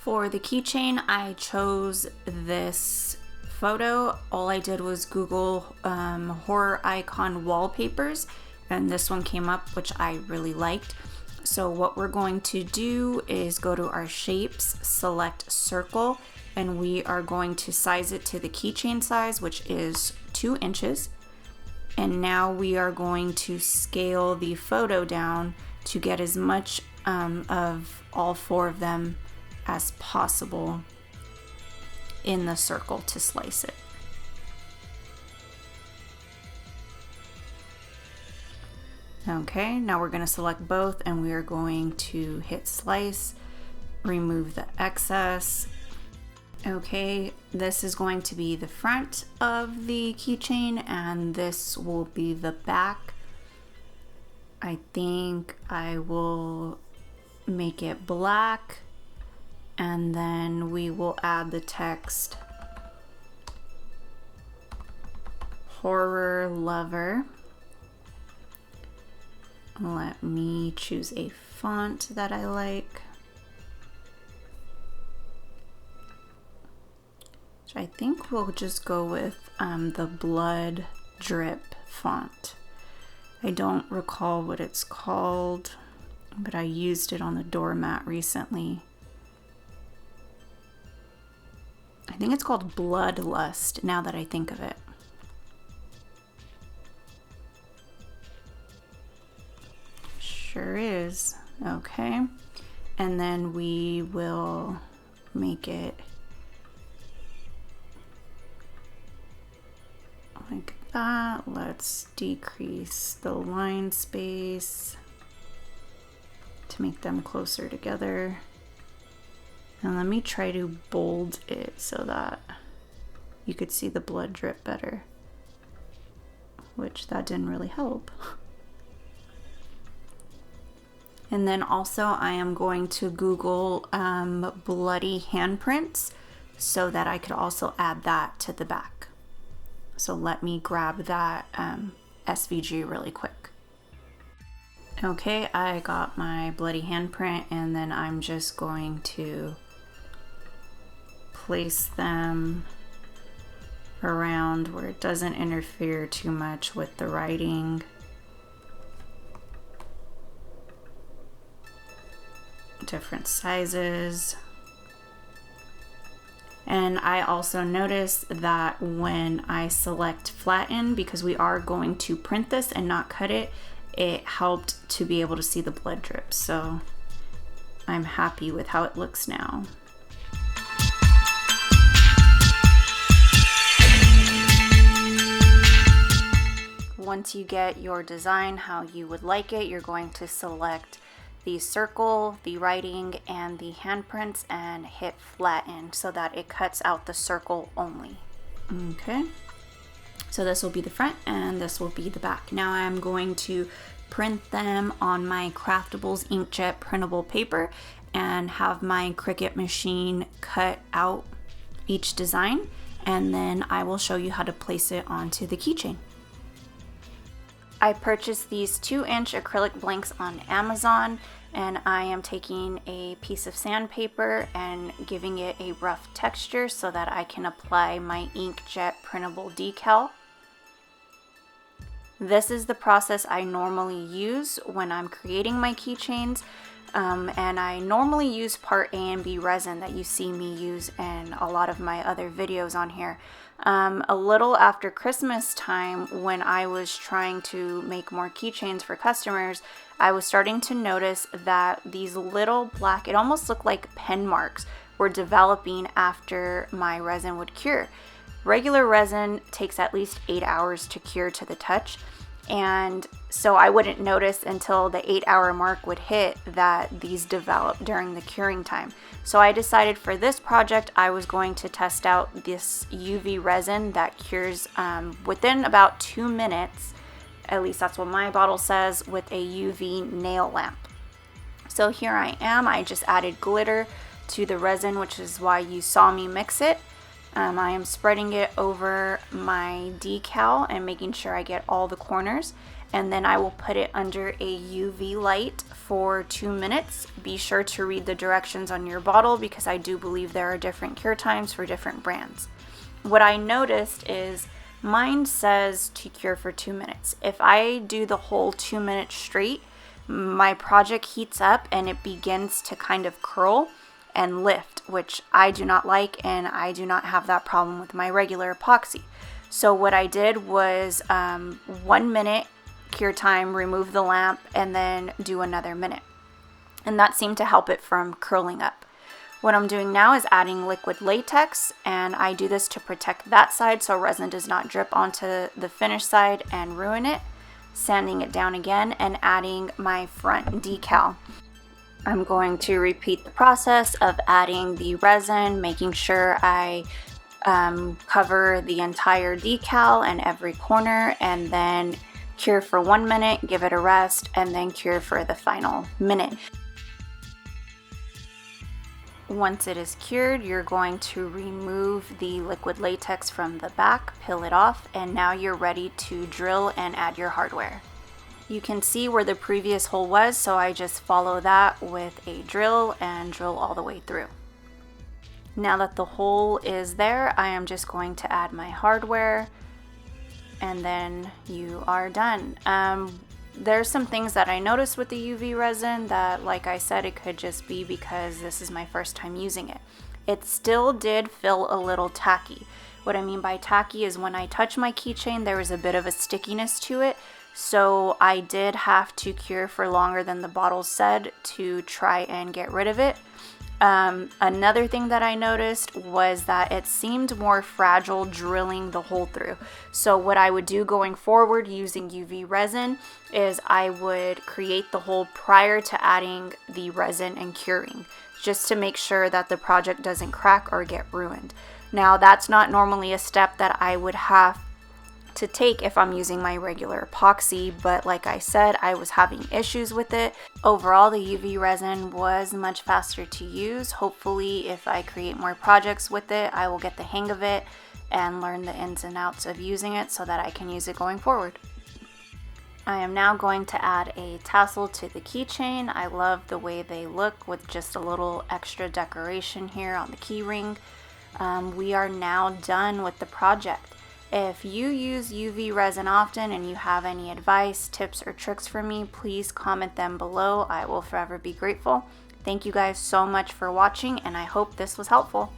For the keychain, I chose this photo. All I did was Google horror icon wallpapers, and this one came up, which I really liked. So what we're going to do is go to our shapes, select circle, and we are going to size it to the keychain size, which is 2 inches. And now we are going to scale the photo down to get as much of all 4 of them as possible in the circle to slice it. Okay, now we're going to select both and we are going to hit slice, remove the excess. Okay, this is going to be the front of the keychain and this will be the back. I think I will make it black and then we will add the text horror lover. Let me choose a font that I like. So I think we'll just go with the blood drip font. I don't recall what it's called, but I used it on the doormat recently. I think it's called Bloodlust now that I think of it. Sure is. Okay. And then we will make it like that. Let's decrease the line space to make them closer together. And let me try to bold it so that you could see the blood drip better, which that didn't really help. And then also I am going to Google bloody handprints so that I could also add that to the back. So let me grab that SVG really quick. Okay, I got my bloody handprint and then I'm just going to place them around where it doesn't interfere too much with the writing. Different sizes. And I also noticed that when I select flatten, because we are going to print this and not cut it, it helped to be able to see the blood drip. So I'm happy with how it looks now. Once you get your design how you would like it, you're going to select the circle, the writing, and the handprints and hit flatten so that it cuts out the circle only. Okay, so this will be the front and this will be the back. Now I'm going to print them on my Craftables inkjet printable paper and have my Cricut machine cut out each design, and then I will show you how to place it onto the keychain. I purchased these 2-inch acrylic blanks on Amazon, and I am taking a piece of sandpaper and giving it a rough texture so that I can apply my inkjet printable decal. This is the process I normally use when I'm creating my keychains, and I normally use part A and B resin that you see me use in a lot of my other videos on here. A little after Christmas time, when I was trying to make more keychains for customers, I was starting to notice that these little black, it almost looked like pen marks, were developing after my resin would cure. Regular resin takes at least 8 hours to cure to the touch, and so I wouldn't notice until the 8-hour mark would hit that these developed during the curing time. So I decided for this project I was going to test out this UV resin that cures within about 2 minutes, at least that's what my bottle says, with a UV nail lamp. So here I am, I just added glitter to the resin, which is why you saw me mix it. I am spreading it over my decal and making sure I get all the corners. and then I will put it under a UV light for 2 minutes. Be sure to read the directions on your bottle because I do believe there are different cure times for different brands. What I noticed is mine says to cure for 2 minutes. If I do the whole 2 minutes straight, my project heats up and it begins to kind of curl and lift, which I do not like, and I do not have that problem with my regular epoxy. So what I did was 1 minute cure time, remove the lamp, and then do another minute. And that seemed to help it from curling up. What I'm doing now is adding liquid latex, and I do this to protect that side so resin does not drip onto the finished side and ruin it. Sanding it down again and adding my front decal. I'm going to repeat the process of adding the resin, making sure I cover the entire decal and every corner, and then cure for 1 minute, give it a rest, and then cure for the final minute. Once it is cured, you're going to remove the liquid latex from the back, peel it off, and now you're ready to drill and add your hardware. You can see where the previous hole was, so I just follow that with a drill and drill all the way through. Now that the hole is there, I am just going to add my hardware, and then you are done. There's some things that I noticed with the UV resin that, like I said, it could just be because this is my first time using it. It still did feel a little tacky. What I mean by tacky is when I touch my keychain, there was a bit of a stickiness to it. So I did have to cure for longer than the bottle said to try and get rid of it. Another thing that I noticed was that it seemed more fragile drilling the hole through. So what I would do going forward using UV resin is I would create the hole prior to adding the resin and curing, just to make sure that the project doesn't crack or get ruined. Now that's not normally a step that I would have to take if I'm using my regular epoxy, but like I said, I was having issues with it. Overall, the UV resin was much faster to use. Hopefully, if I create more projects with it, I will get the hang of it and learn the ins and outs of using it so that I can use it going forward. I am now going to add a tassel to the keychain. I love the way they look with just a little extra decoration here on the key ring. We are now done with the project. If you use UV resin often and you have any advice, tips, or tricks for me, please comment them below. I will forever be grateful. Thank you guys so much for watching, and I hope this was helpful.